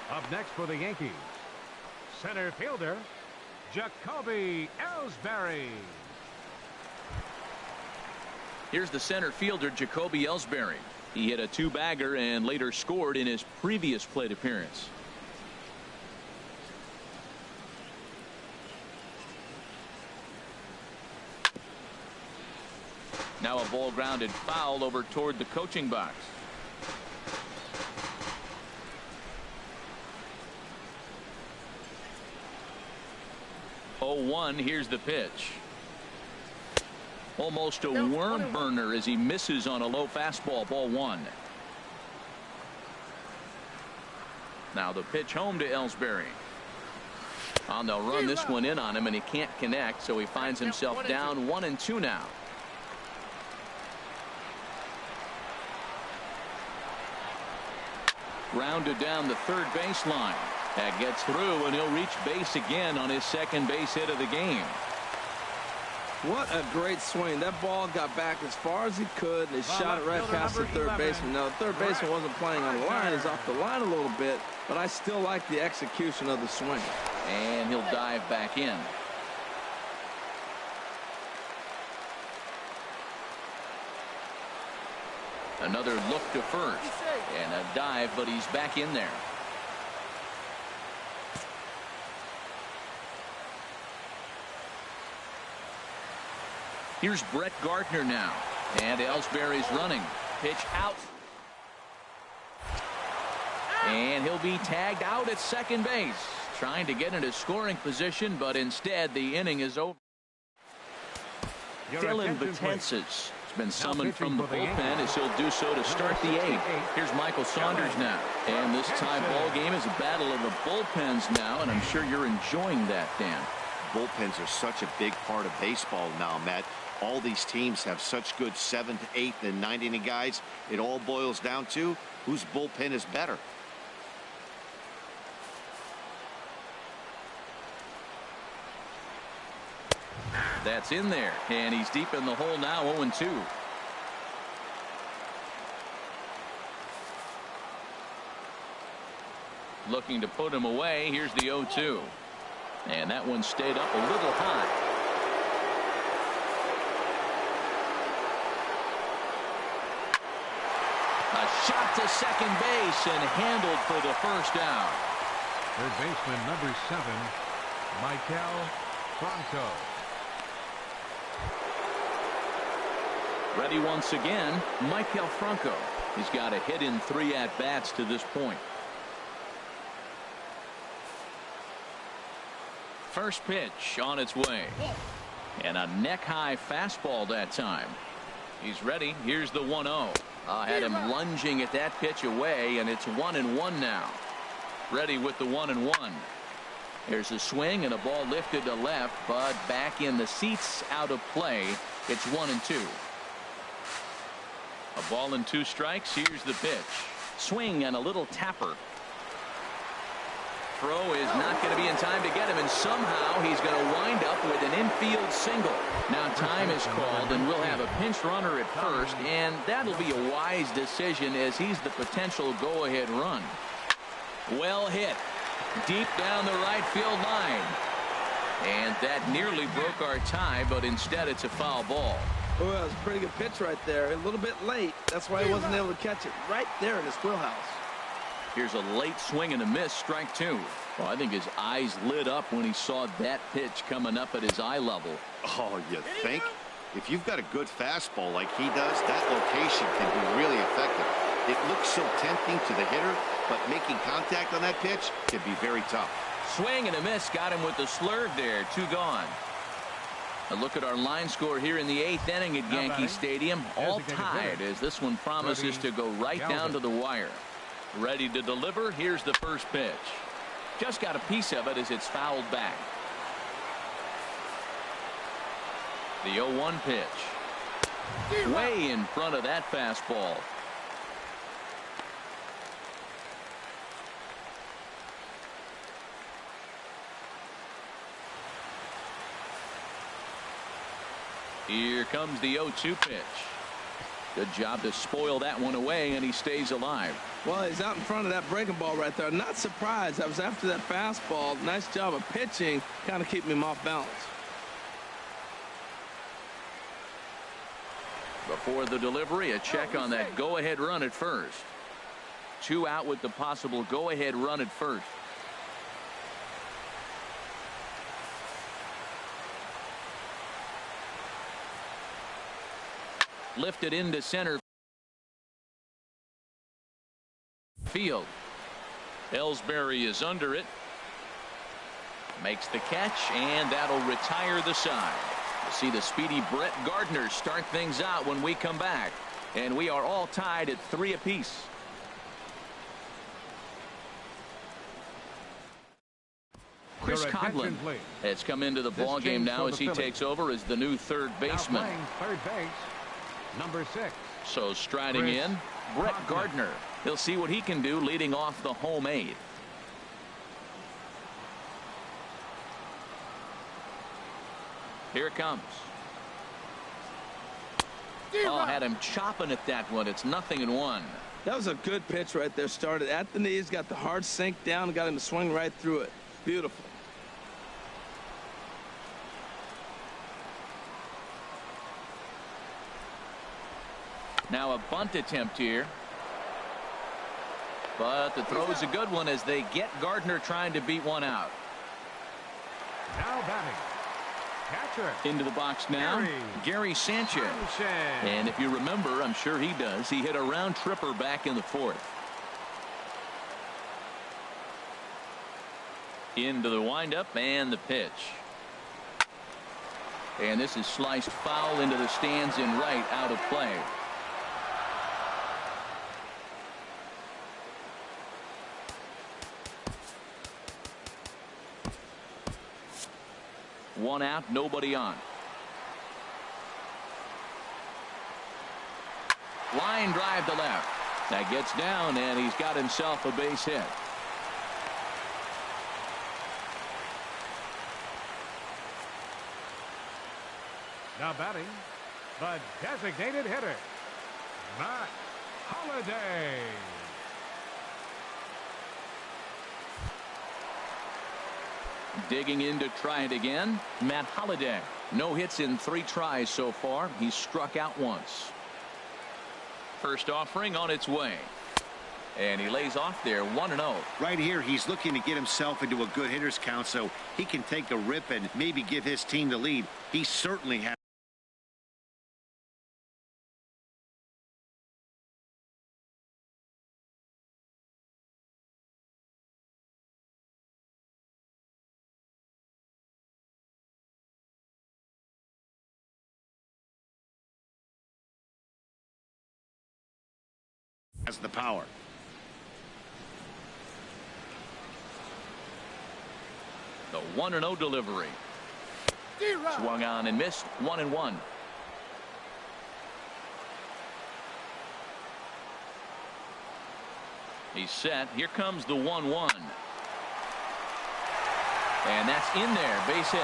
Up next for the Yankees, center fielder, Jacoby Ellsbury. Here's the center fielder, Jacoby Ellsbury. He hit a 2-bagger and later scored in his previous plate appearance. Now a ball grounded foul over toward the coaching box. Oh, 1. Here's the pitch. Almost a worm burner as he misses on a low fastball. Ball 1. Now the pitch home to Ellsbury. And they'll run this one in on him, and he can't connect, so he finds himself down 1-2 now. Grounded down the third baseline. That gets through, and he'll reach base again on his second base hit of the game. What a great swing. That ball got back as far as he could, and he shot it right past the third baseman. Now, the third baseman wasn't playing on the line. He's off the line a little bit, but I still like the execution of the swing. And he'll dive back in. Another look to first. And a dive, but he's back in there. Here's Brett Gardner now. And Ellsbury's running. Pitch out. And he'll be tagged out at second base. Trying to get into scoring position, but instead the inning is over. Dylan Betances has been summoned from the bullpen as he'll do so to start the eighth. Here's Michael Saunders now. And this tie ball game is a battle of the bullpens now, and I'm sure you're enjoying that, Dan. Bullpens are such a big part of baseball now, Matt. All these teams have such good 7th, 8th, and 9th inning guys. It all boils down to whose bullpen is better. That's in there, and he's deep in the hole now, 0-2. Looking to put him away. Here's the 0-2. And that one stayed up a little high. A shot to second base and handled for the first down. Third baseman number 7, Michael Franco. Ready once again, Michael Franco. He's got a hit in 3 at-bats to this point. First pitch on its way. And a neck-high fastball that time. He's ready. Here's the 1-0. Had him lunging at that pitch away, and it's 1-1 now. Ready with the 1-1. There's a swing and a ball lifted to left, but back in the seats, out of play. It's 1-2. A ball and 2 strikes. Here's the pitch. Swing and a little tapper. Throw is not going to be in time to get him, and somehow he's going to wind up with an infield single. Now time is called, and we'll have a pinch runner at first, and that'll be a wise decision as he's the potential go-ahead run. Well hit. Deep down the right field line. And that nearly broke our tie, but instead it's a foul ball. Oh, that was a pretty good pitch right there. A little bit late. That's why he wasn't able to catch it right there in his wheelhouse. Here's a late swing and a miss, strike 2. Well, I think his eyes lit up when he saw that pitch coming up at his eye level. Oh, you think? If you've got a good fastball like he does, that location can be really effective. It looks so tempting to the hitter, but making contact on that pitch can be very tough. Swing and a miss, got him with the slurve there. 2 gone. A look at our line score here in the 8th inning at Yankee Stadium. All tied as this one promises to go right down to the wire. Ready to deliver. Here's the first pitch. Just got a piece of it as it's fouled back. The 0-1 pitch. Way in front of that fastball. Here comes the 0-2 pitch. Good job to spoil that one away, and he stays alive. Well, he's out in front of that breaking ball right there. Not surprised. I was after that fastball. Nice job of pitching, kind of keeping him off balance. Before the delivery, a check on that go-ahead run at first. 2 out with the possible go-ahead run at first. Lifted into center field. Ellsbury is under it. Makes the catch, and that'll retire the side. We'll see the speedy Brett Gardner start things out when we come back. And we are all tied at 3 apiece. Chris Coughlin has come into the ball game now as he takes over as the new third baseman. Third base, number 6. So striding in, Brett Gardner. He'll see what he can do leading off the home 8th. Here it comes. Oh, had him chopping at that one. It's 0-1. That was a good pitch right there. Started at the knees, got the hard sink down, and got him to swing right through it. Beautiful. Now a bunt attempt here. But the throw's a good one as they get Gardner trying to beat one out. Now batting. Catcher. Into the box now, Gary Sanchez. And if you remember, I'm sure he does, he hit a round tripper back in the fourth. Into the windup and the pitch. And this is sliced foul into the stands in right, out of play. One out, nobody on. Line drive to left. That gets down, and he's got himself a base hit. Now batting, the designated hitter, Matt Holliday. Digging in to try it again, Matt Holliday. No hits in 3 tries so far. He's struck out once. First offering on its way. And he lays off there 1-0. Right here, he's looking to get himself into a good hitter's count so he can take a rip and maybe give his team the lead. He certainly has. Has the power. The 1-0 delivery. Swung on and missed. 1-1. He's set. Here comes the 1-1. And that's in there. Base hit.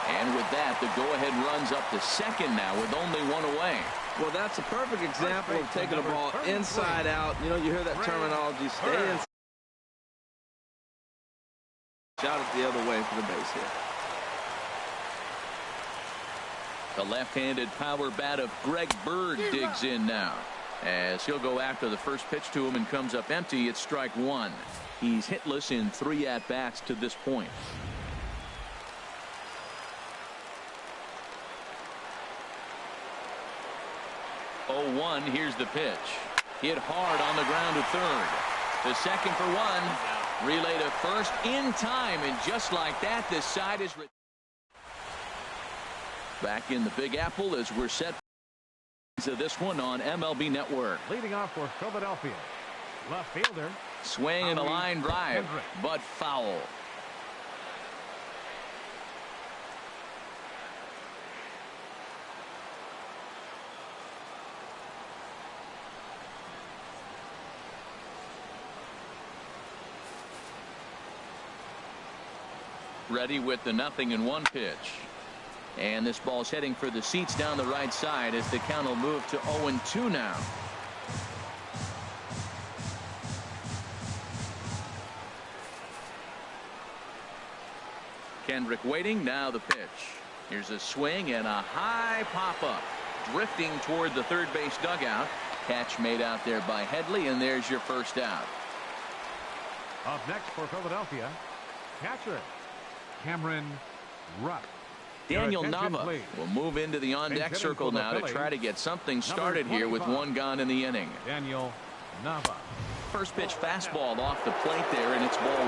And with that, the go-ahead runs up to second now with only 1 away. Well, that's a perfect example of taking the ball inside out. You know, you hear that terminology, stay inside. Shot it the other way for the base hit. The left-handed power bat of Greg Bird digs in now. As he'll go after the first pitch to him and comes up empty, it's strike 1. He's hitless in 3 at-bats to this point. 0-1. Here's the pitch. Hit hard on the ground to third. The second for 1. Relay to first in time, and just like that, this side is back in the Big Apple as we're set to this one on MLB Network. Leading off for Philadelphia, left fielder. Swing and a line drive, but foul. Ready with the 0-1 pitch. And this ball's heading for the seats down the right side as the count will move to 0-2 now. Kendrick waiting. Now the pitch. Here's a swing and a high pop-up. Drifting toward the third base dugout. Catch made out there by Headley, and there's your first out. Up next for Philadelphia, catcher Cameron Rupp. Daniel Nava will move into the on-deck circle now to try to get something started here with 1 gone in the inning. Daniel Nava. First pitch fastball off the plate there, and it's ball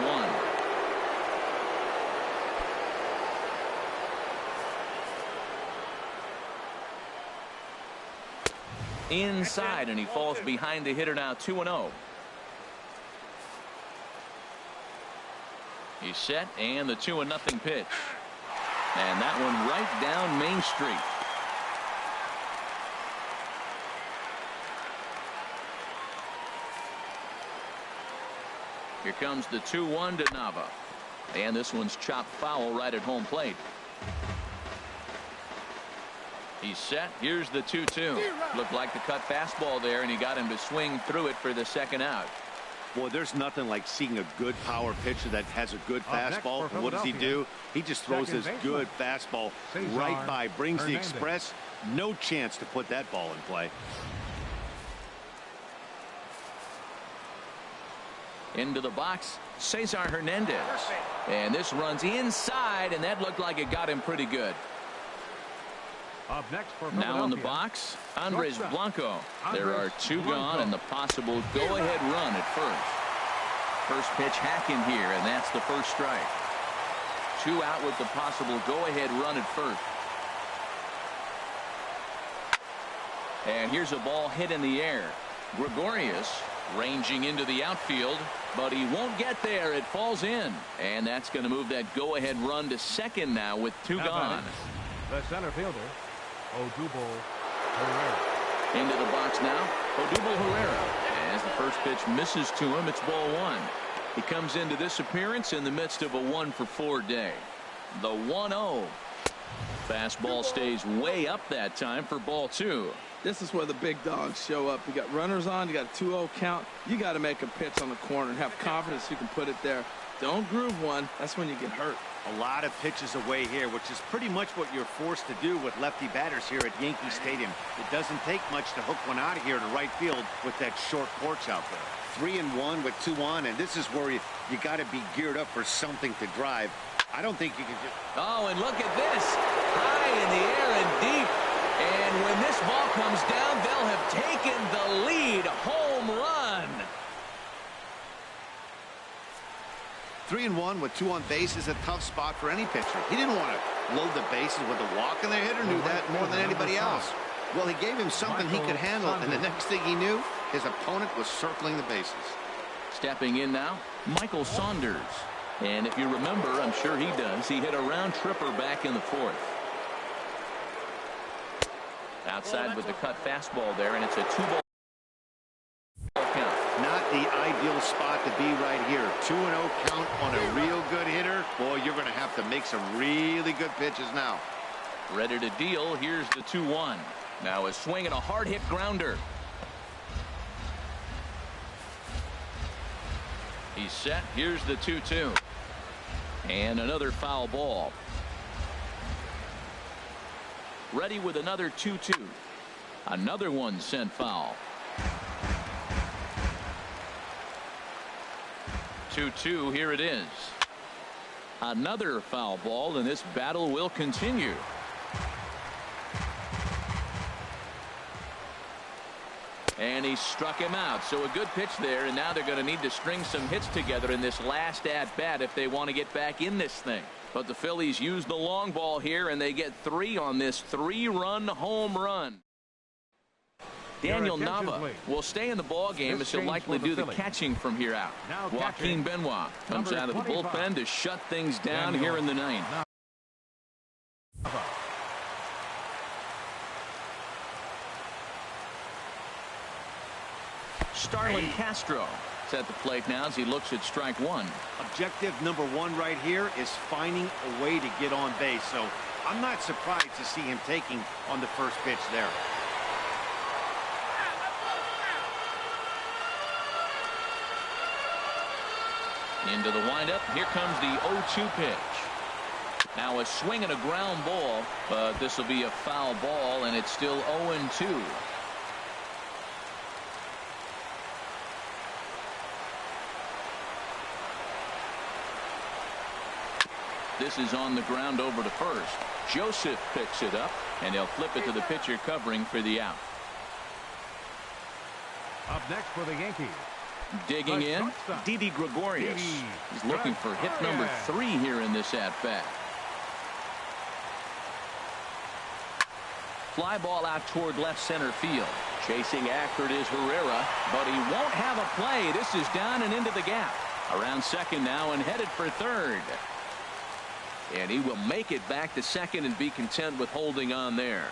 1. Inside, and he falls behind the hitter now. 2-0. He's set, and the 2-0 pitch. And that one right down Main Street. Here comes the 2-1 to Nava. And this one's chopped foul right at home plate. He's set. Here's the 2-2. Looked like the cut fastball there, and he got him to swing through it for the second out. Boy, there's nothing like seeing a good power pitcher that has a good fastball. And what does he do? He just throws his good fastball right by, brings the express. No chance to put that ball in play. Into the box, Cesar Hernandez. And this runs inside, and that looked like it got him pretty good. Up next for now in the box, Andres Blanco. There are two gone and the possible go-ahead run at first. First pitch hacking here, and that's the first strike. Two out with the possible go-ahead run at first. And here's a ball hit in the air. Gregorius ranging into the outfield, but he won't get there. It falls in, and that's going to move that go-ahead run to second now with two gone. The center fielder, Odubel Herrera. Into the box now, Odubel Herrera. As the first pitch misses to him, it's ball one. He comes into this appearance in the midst of a 1-for-4 day. The 1-0. Fastball stays way up that time for ball two. This is where the big dogs show up. You got runners on, you got a 2-0 count. You got to make a pitch on the corner and have confidence you can put it there. Don't groove one. That's when you get hurt. A lot of pitches away here, which is pretty much what you're forced to do with lefty batters here at Yankee Stadium. It doesn't take much to hook one out of here to right field with that short porch out there. 3-1 with two on, and this is where you got to be geared up for something to drive. I don't think you can just... Oh, and look at this. High in the air and deep. And when this ball comes down, they'll have taken the lead. Home run. 3-1 with two on base is a tough spot for any pitcher. He didn't want to load the bases with a walk, and the hitter knew that more than anybody else. Well, he gave him something he could handle, and the next thing he knew, his opponent was circling the bases. Stepping in now, Michael Saunders. And if you remember, I'm sure he does, he hit a round tripper back in the fourth. Outside with the cut fastball there, and it's a 2-ball count. Not the ideal spot to be right here. 2-0 count on a real good hitter. Boy, you're going to have to make some really good pitches now. Ready to deal. Here's the 2-1. Now a swing and a hard hit grounder. He's set. Here's the 2-2. And another foul ball. Ready with another 2-2. Another one sent foul. 2-2. Here it is. Another foul ball, and this battle will continue. And he struck him out. So a good pitch there, and now they're going to need to string some hits together in this last at-bat if they want to get back in this thing. But the Phillies use the long ball here, and they get 3 on this 3-run home run. Daniel Nava will stay in the ball game as he'll likely do the catching from here out. Joaquin Benoit comes out of the bullpen to shut things down here in the ninth. Starlin Castro is at the plate now as he looks at strike one. Objective number one right here is finding a way to get on base. So I'm not surprised to see him taking on the first pitch there. Into the windup. Here comes the 0-2 pitch. Now a swing and a ground ball, but this will be a foul ball, and it's still 0-2. This is on the ground over to first. Joseph picks it up, and he'll flip it to the pitcher covering for the out. Up next for the Yankees. Digging in, Didi Gregorius. He's looking for hit number 3 here in this at-bat. Fly ball out toward left center field. Chasing after it is Herrera, but he won't have a play. This is down and into the gap. Around second now and headed for third. And he will make it back to second and be content with holding on there.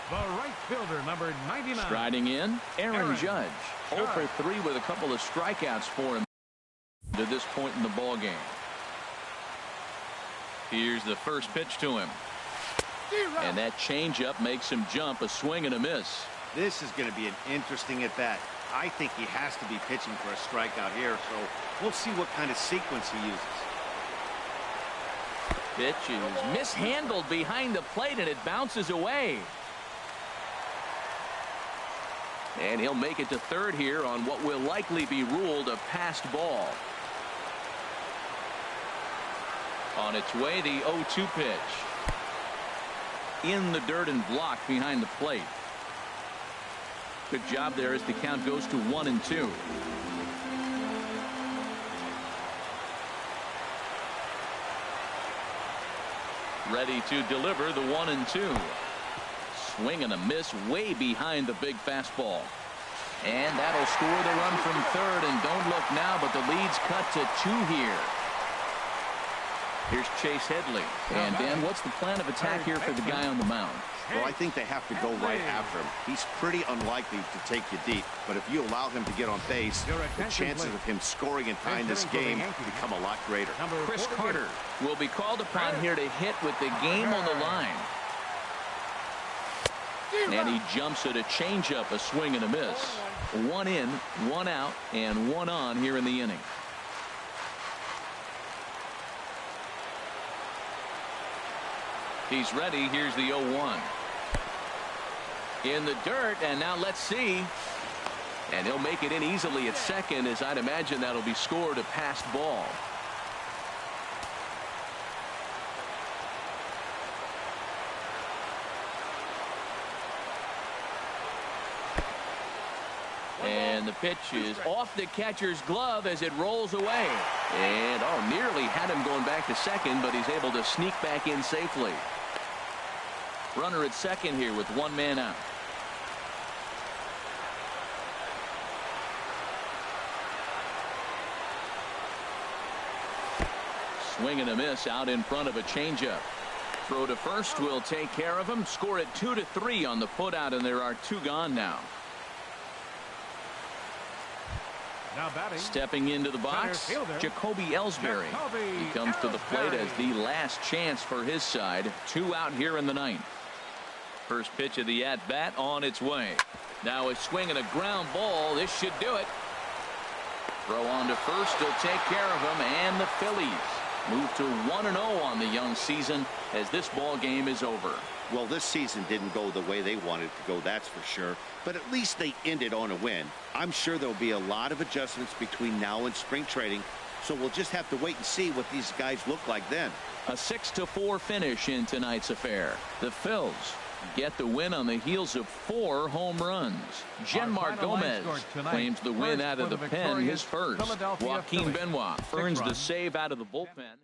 The right fielder, number 99. Striding in, Aaron Judge. 0 for 3 with a couple of strikeouts for him to this point in the ball game. Here's the first pitch to him. And that changeup makes him jump. A swing and a miss. This is going to be an interesting at bat. I think he has to be pitching for a strikeout here, so we'll see what kind of sequence he uses. Pitch is mishandled behind the plate, and it bounces away. And he'll make it to third here on what will likely be ruled a passed ball. On its way, the 0-2 pitch. In the dirt and blocked behind the plate. Good job there as the count goes to 1-2. Ready to deliver the 1-2. Swing and a miss way behind the big fastball. And that'll score the run from third. And don't look now, but the lead's cut to 2 here. Here's Chase Headley. And Dan, what's the plan of attack here for the guy on the mound? Well, I think they have to go right after him. He's pretty unlikely to take you deep, but if you allow him to get on base, the chances of him scoring and tying this game become a lot greater. Chris Carter will be called upon here to hit with the game on the line. And he jumps at a changeup, a swing and a miss. 1 in, 1 out, and 1 on here in the inning. He's ready. Here's the 0-1. In the dirt, and now let's see. And he'll make it in easily at second, as I'd imagine that'll be scored a passed ball. And the pitch is off the catcher's glove as it rolls away. And, nearly had him going back to second, but he's able to sneak back in safely. Runner at second here with 1 man out. Swing and a miss out in front of a changeup. Throw to first will take care of him. Score it 2-3 on the putout, and there are 2 gone now. Stepping into the box, Jacoby Ellsbury. He comes to the plate as the last chance for his side. 2 out here in the 9th. First pitch of the at-bat on its way. Now a swing and a ground ball. This should do it. Throw on to first will take care of him, and the Phillies move to 1-0 on the young season as this ball game is over. Well, this season didn't go the way they wanted it to go, that's for sure. But at least they ended on a win. I'm sure there'll be a lot of adjustments between now and spring training, so we'll just have to wait and see what these guys look like then. A 6-4 finish in tonight's affair. The Phils get the win on the heels of 4 home runs. Genmar Gomez claims the win out of the pen, his first. Joaquin Benoit earns the save out of the bullpen.